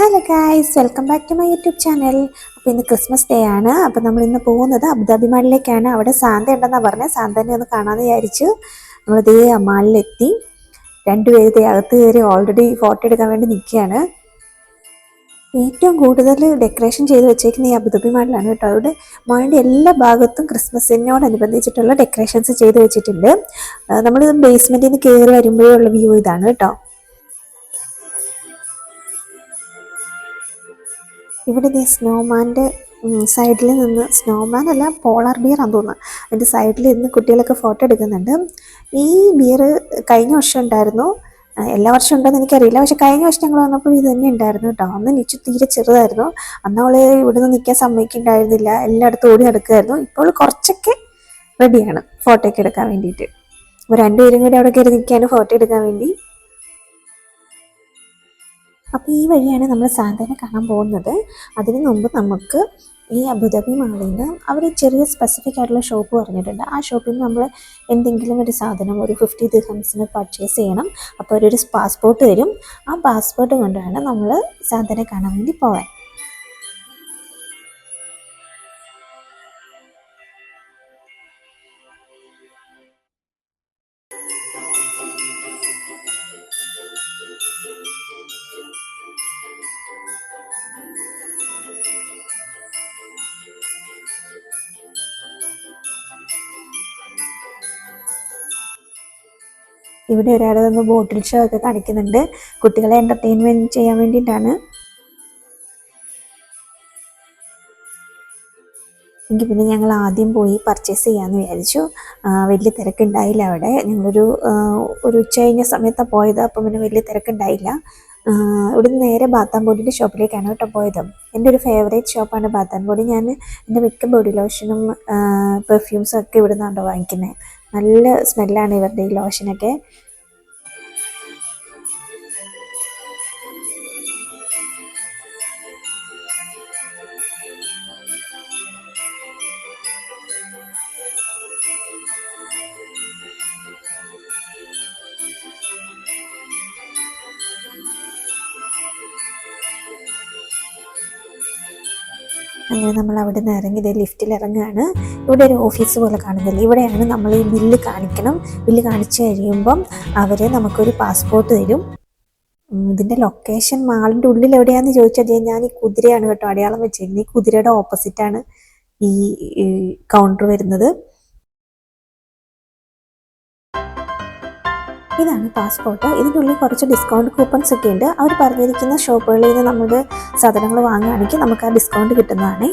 Hello guys, welcome back to my YouTube channel. അപ്പോൾ ഇന്ന് Christmas day ആണ്. അപ്പോൾ നമ്മൾ ഇന്ന് പോകുന്നത് അബുദാബി മാളിലേക്കാണ്. അവിടെ സാന്ത ഉണ്ടെന്നാണ് പറഞ്ഞത്. സാന്തനെ ഒന്ന് കാണാമെന്ന് വിചാരിച്ചു നമ്മളിതേ മാളിലെത്തി. രണ്ടുപേര് അകത്ത് കയറി ഓൾറെഡി ഫോട്ടോ എടുക്കാൻ വേണ്ടി നിൽക്കുകയാണ്. ഏറ്റവും കൂടുതൽ ഡെക്കറേഷൻ ചെയ്ത് വെച്ചേക്കുന്ന ഈ അബുദാബി മാളിലാണ് കേട്ടോ. അവിടെ മാളിൻ്റെ എല്ലാ ഭാഗത്തും ക്രിസ്മസിനോടനുബന്ധിച്ചിട്ടുള്ള ഡെക്കറേഷൻസ് ചെയ്ത് വെച്ചിട്ടുണ്ട്. നമ്മൾ ബേസ്മെൻറ്റിൽ നിന്ന് കയറി വരുമ്പോഴുള്ള വ്യൂ ഇതാണ് കേട്ടോ. ഇവിടെ ഈ സ്നോമാൻ്റെ സൈഡിൽ നിന്ന്, സ്നോമാൻ അല്ല പോളാർ ബിയർ ആണെന്ന് തോന്നുന്നു, അതിൻ്റെ സൈഡിൽ നിന്ന് കുട്ടികളൊക്കെ ഫോട്ടോ എടുക്കുന്നുണ്ട്. ഈ ബിയർ കഴിഞ്ഞ വർഷം ഉണ്ടായിരുന്നു, എല്ലാ വർഷം ഉണ്ടോയെന്ന് എനിക്കറിയില്ല, പക്ഷെ കഴിഞ്ഞ വർഷം ഞങ്ങൾ വന്നപ്പോൾ ഇത് തന്നെ ഉണ്ടായിരുന്നു കേട്ടോ. അന്ന് നിച്ചു തീരെ ചെറുതായിരുന്നു, അന്ന് അവൾ ഇവിടെ നിന്ന് നിൽക്കാൻ സമ്മതിക്കുന്നുണ്ടായിരുന്നില്ല, എല്ലായിടത്തും ഓടി നടക്കുമായിരുന്നു. ഇപ്പോൾ കുറച്ചൊക്കെ റെഡിയാണ് ഫോട്ടോ ഒക്കെ എടുക്കാൻ വേണ്ടിയിട്ട്. അപ്പോൾ രണ്ടുപേരും കൂടി അവിടെ കയറി നിൽക്കുകയാണ് ഫോട്ടോ എടുക്കാൻ വേണ്ടി. അപ്പോൾ ഈ വഴിയാണ് നമ്മൾ സാന്തനെ കാണാൻ പോകുന്നത്. അതിന് മുമ്പ് നമുക്ക് ഈ അബുദാബി മാളിൽ നിന്ന് അവർ ചെറിയ സ്പെസിഫിക് ആയിട്ടുള്ള ഷോപ്പ് പറഞ്ഞിട്ടുണ്ട്. ആ ഷോപ്പിൽ നിന്ന് നമ്മൾ എന്തെങ്കിലും ഒരു സാധനം ഒരു 50 ദിർഹംസിന് പർച്ചേസ് ചെയ്യണം. അപ്പോൾ ഒരു പാസ്പോർട്ട് തരും. ആ പാസ്പോർട്ട് കൊണ്ടാണ് നമ്മൾ സാന്തനെ കാണാൻ വേണ്ടി പോകാൻ. ഇവിടെ ഒരാൾ നിന്ന് ബോട്ടിൽ ഷോ ഒക്കെ കാണിക്കുന്നുണ്ട്, കുട്ടികളെ എൻ്റർടൈൻമെൻറ്റ് ചെയ്യാൻ വേണ്ടിയിട്ടാണ്. എങ്കിൽ പിന്നെ ഞങ്ങൾ ആദ്യം പോയി പർച്ചേസ് ചെയ്യാമെന്ന് വിചാരിച്ചു. വലിയ തിരക്കുണ്ടായില്ല അവിടെ. ഞങ്ങളൊരു ഉച്ച കഴിഞ്ഞ സമയത്താണ് പോയത്, അപ്പം പിന്നെ വലിയ തിരക്കുണ്ടായില്ല. ഇവിടുന്ന് നേരെ ബാത്ത് ആൻഡ് ബോഡിയുടെ ഷോപ്പിലേക്കാണ് കേട്ടോ പോയത്. എൻ്റെ ഒരു ഫേവറേറ്റ് ഷോപ്പാണ് ബാത്ത് ആൻഡ് ബോഡി. ഞാൻ എൻ്റെ മിക്ക ബോഡി ലോഷനും പെർഫ്യൂംസും ഒക്കെ ഇവിടെ നിന്നാണ് വാങ്ങിക്കുന്നത്. നല്ല സ്മെല്ലാണ് ഇവരുടെ ഈ ലോഷനൊക്കെ. അങ്ങനെ നമ്മൾ അവിടെ നിന്ന് ഇറങ്ങി ലിഫ്റ്റിൽ ഇറങ്ങുകയാണ്. ഇവിടെ ഒരു ഓഫീസ് പോലെ കാണുന്നില്ല, ഇവിടെയാണ് നമ്മൾ ഈ ബില്ല് കാണിക്കണം. ബില്ല് കാണിച്ചു കഴിയുമ്പം അവർ നമുക്കൊരു പാസ്പോർട്ട് തരും. ഇതിൻ്റെ ലൊക്കേഷൻ മാളിൻ്റെ ഉള്ളിൽ എവിടെയാണെന്ന് ചോദിച്ചാൽ ഞാൻ ഈ കുതിരയാണ് കേട്ടോ അടയാളം വെച്ചിരിക്കുന്നത്. ഈ കുതിരയുടെ ഓപ്പോസിറ്റാണ് ഈ കൗണ്ടർ വരുന്നത്. ഇതാണ് പാസ്പോർട്ട്. ഇതിൻ്റെ ഉള്ളിൽ കുറച്ച് ഡിസ്കൗണ്ട് കൂപ്പൺസ് ഒക്കെ ഉണ്ട്. അവർ പറഞ്ഞിരിക്കുന്ന ഷോപ്പുകളിൽ നിന്ന് നമ്മുടെ സാധനങ്ങൾ വാങ്ങുകയാണെങ്കിൽ നമുക്ക് ആ ഡിസ്കൗണ്ട് കിട്ടുന്നതാണ്.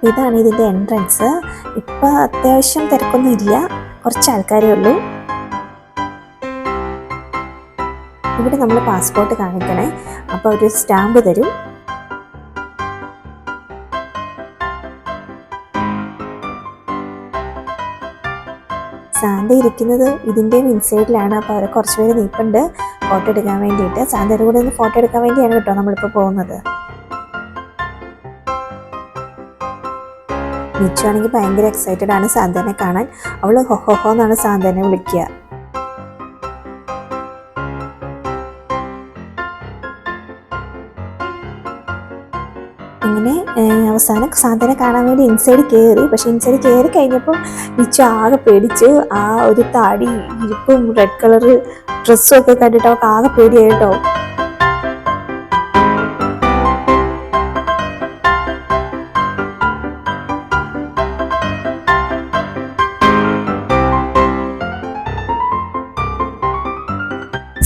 ഇതാണ് ഇതിൻ്റെ എൻട്രൻസ്. ഇപ്പം അത്യാവശ്യം തിരക്കൊന്നും ഇല്ല, കുറച്ച് ആൾക്കാരേ ഉള്ളൂ. ഇവിടെ നമ്മൾ പാസ്പോർട്ട് കാണിക്കണേ, അപ്പോൾ ഒരു സ്റ്റാമ്പ് തരും. സാന്ത ഇരിക്കുന്നത് ഇതിൻ്റെയും ഇൻസൈഡിലാണ്. അപ്പോൾ അവർ കുറച്ച് പേര് നിൽപ്പുണ്ട് ഫോട്ടോ എടുക്കാൻ വേണ്ടിയിട്ട്. സാന്തയുടെ കൂടെ ഒന്ന് ഫോട്ടോ എടുക്കാൻ വേണ്ടിയാണ് കേട്ടോ നമ്മളിപ്പോൾ പോകുന്നത്. നിച്ചു ആണെങ്കിൽ ഭയങ്കര എക്സൈറ്റഡ് ആണ് സാന്തനെ കാണാൻ. അവൾ ഹൊഹോഹോ എന്നാണ് സാന്തനെ വിളിക്കുക. അങ്ങനെ അവസാനം സാന്തനെ കാണാൻ വേണ്ടി ഇൻസൈഡ് കയറി. പക്ഷെ ഇൻസൈഡ് കയറി കഴിഞ്ഞപ്പോൾ നിച്ചു ആകെ പേടിച്ച്. ആ ഒരു താടി ഇരിപ്പും റെഡ് കളർ ഡ്രസ്സും ഒക്കെ കണ്ടിട്ട് അവൾക്ക് ആകെ പേടിയായി കേട്ടോ.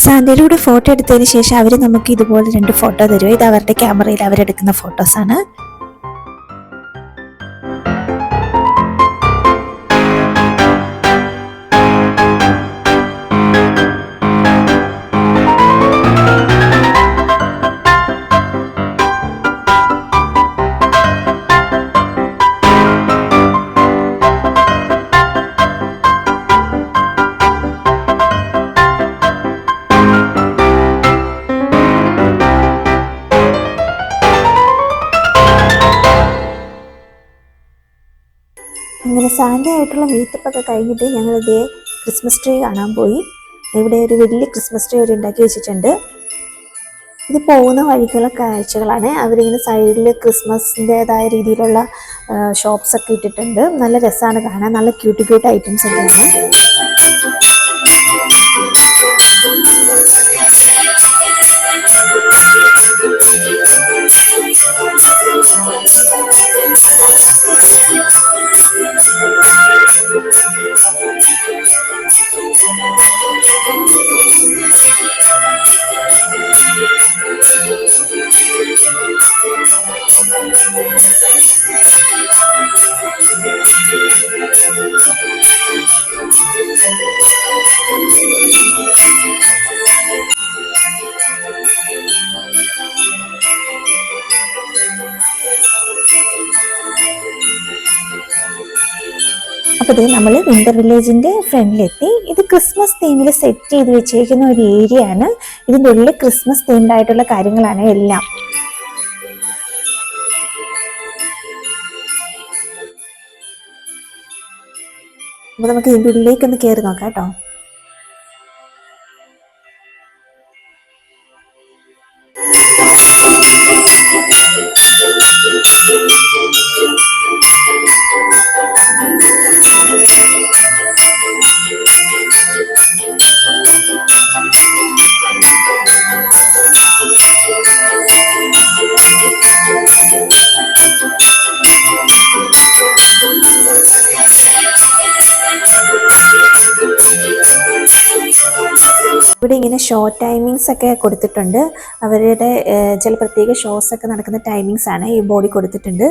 സാന്തയുടെ കൂടെ ഫോട്ടോ എടുത്തതിന് ശേഷം അവർ നമുക്ക് ഇതുപോലെ 2 ഫോട്ടോ തരും. ഇത് അവരുടെ ക്യാമറയിൽ അവരെടുക്കുന്ന ഫോട്ടോസാണ്. അങ്ങനെ സാന്റ ആയിട്ടുള്ള മീറ്റപ്പൊക്കെ കഴിഞ്ഞിട്ട് ഞങ്ങളിതേ ക്രിസ്മസ് ട്രീ കാണാൻ പോയി. ഇവിടെ ഒരു വലിയ ക്രിസ്മസ് ട്രീ അവർ ഉണ്ടാക്കി വെച്ചിട്ടുണ്ട്. ഇത് പോകുന്ന വഴിക്കുള്ള കാഴ്ചകളാണ്. അവരിങ്ങനെ സൈഡിൽ ക്രിസ്മസിൻ്റെതായ രീതിയിലുള്ള ഷോപ്സ് ഒക്കെ ഇട്ടിട്ടുണ്ട്. നല്ല രസമാണ് കാണാൻ. നല്ല ക്യൂട്ട് ക്യൂട്ട് ഐറ്റംസ് ഒക്കെയാണ്. അപ്പോൾ ഇത് നമ്മൾ വിന്റർ വില്ലേജിന്റെ ഫ്രണ്ടിലെത്തി. ഇത് ക്രിസ്മസ് തീമിൽ സെറ്റ് ചെയ്ത് വെച്ചേക്കുന്ന ഒരു ഏരിയ ആണ്. ഇതിൻ്റെ ഉള്ളിൽ ക്രിസ്മസ് തീംഡ് ആയിട്ടുള്ള കാര്യങ്ങളാണ് എല്ലാം. അപ്പോൾ നമുക്ക് ഇതിൻ്റെ ഉള്ളിലേക്കൊന്ന് കയറി നോക്കാം കേട്ടോ. ഇവിടെ ഇങ്ങനെ ഷോ ടൈമിങ്സ് ഒക്കെ കൊടുത്തിട്ടുണ്ട്. അവരുടെ ചില പ്രത്യേക ഷോസ് ഒക്കെ നടക്കുന്ന ടൈമിങ്സ് ആണ് ഈ ബോർഡിൽ കൊടുത്തിട്ടുണ്ട്.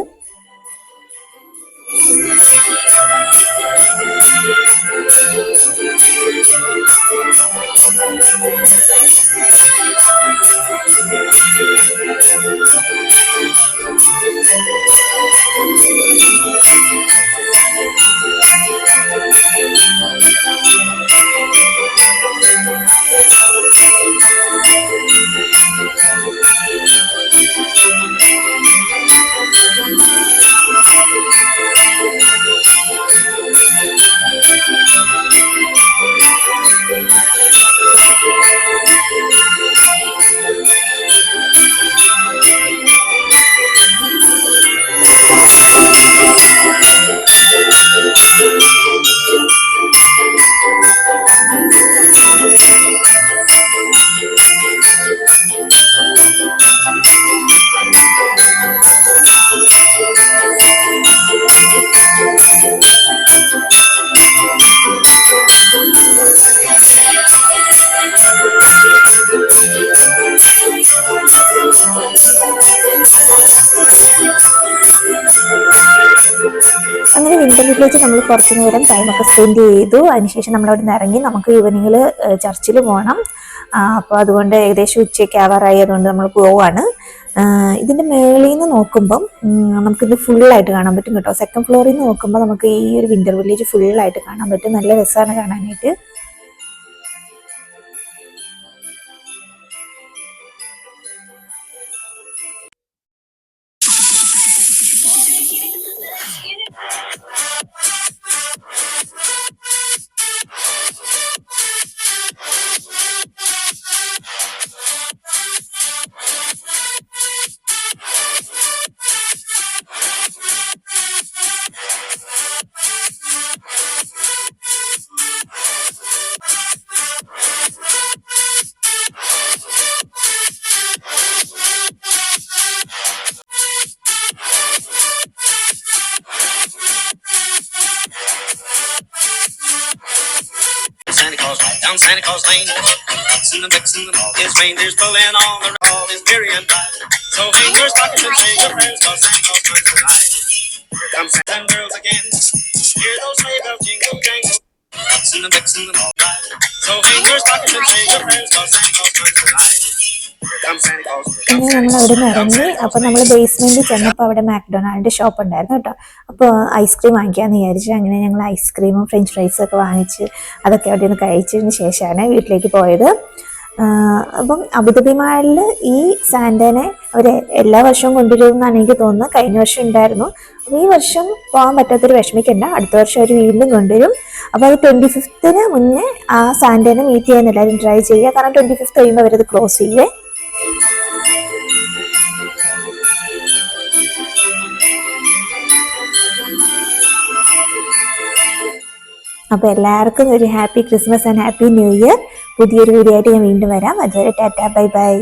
അങ്ങനെ വിന്റർ വില്ലേജ് നമ്മൾ കുറച്ച് നേരം ടൈമൊക്കെ സ്പെൻഡ് ചെയ്തു. അതിനുശേഷം നമ്മളവിടെ നിന്ന് ഇറങ്ങി നമുക്ക് ഈവനിങ്ങിൽ ചർച്ചിൽ പോകണം. അപ്പോൾ അതുകൊണ്ട് ഏകദേശം ഉച്ചയ്ക്ക് ആവാറായി. അതുകൊണ്ട് നമ്മൾ പോവാണ്. ഇതിൻ്റെ മേളിൽ നിന്ന് നോക്കുമ്പം നമുക്കിത് ഫുള്ളായിട്ട് കാണാൻ പറ്റും കേട്ടോ. സെക്കൻഡ് ഫ്ലോറിൽ നിന്ന് നോക്കുമ്പോൾ നമുക്ക് ഈ ഒരു വിന്റർ വില്ലേജ് ഫുള്ളായിട്ട് കാണാൻ പറ്റും. നല്ല രസമാണ് കാണാനായിട്ട്. Santa Claus right down Santa Claus Lane. Vixen and Vixen and all his reindeers pulling on the all is merry and bright. So hang your stockings and say your prayers, 'cause Santa Claus comes tonight. Here come Santa and girls again. Hear those sleigh bells jingle jangle. Vixen and Vixen and all right. So hang your stockings and say your prayers, 'cause Santa Claus comes tonight. പിന്നെ നമ്മൾ അവിടെ നിന്ന് ഇറങ്ങി. അപ്പോൾ നമ്മൾ ബേസ്മെന്റിൽ ചെന്നപ്പോൾ അവിടെ മാക്ഡൊണാൾഡിന്റെ shop ഉണ്ടായിരുന്നു കേട്ടോ. അപ്പോൾ ഐസ്ക്രീം വാങ്ങിക്കാമെന്ന് വിചാരിച്ചു. അങ്ങനെ ഞങ്ങൾ ഐസ്ക്രീമും ഫ്രഞ്ച് ഫ്രൈസും ഒക്കെ വാങ്ങിച്ച് അതൊക്കെ അവിടെ നിന്ന് കഴിച്ചതിന് ശേഷമാണ് വീട്ടിലേക്ക് പോയത്. അപ്പം അബുദാബി മാളിൽ ഈ സാന്റനെ അവർ എല്ലാ വർഷവും കൊണ്ടുവരുമെന്നാണ് എനിക്ക് തോന്നുന്നത്. കഴിഞ്ഞ വർഷം ഉണ്ടായിരുന്നു. അപ്പോൾ ഈ വർഷം പോകാൻ പറ്റാത്തൊരു വിഷമിക്കണ്ട, അടുത്ത വർഷം അവർ വീണ്ടും കൊണ്ടുവരും. അപ്പോൾ അത് 25th മുന്നേ ആ സാന്റനെ മീറ്റ് ചെയ്യാൻ എല്ലാവരും ട്രൈ ചെയ്യുക. കാരണം 25th കഴിയുമ്പോൾ അവരത് ക്ലോസ് ചെയ്യേ. അപ്പോൾ എല്ലാവർക്കും ഒരു happy Christmas and happy new year. പുതിയൊരു വീഡിയോ ആയിട്ട് ഞാൻ വീണ്ടും വരാം. അതുവരെ ടാറ്റാ ബൈ ബൈ.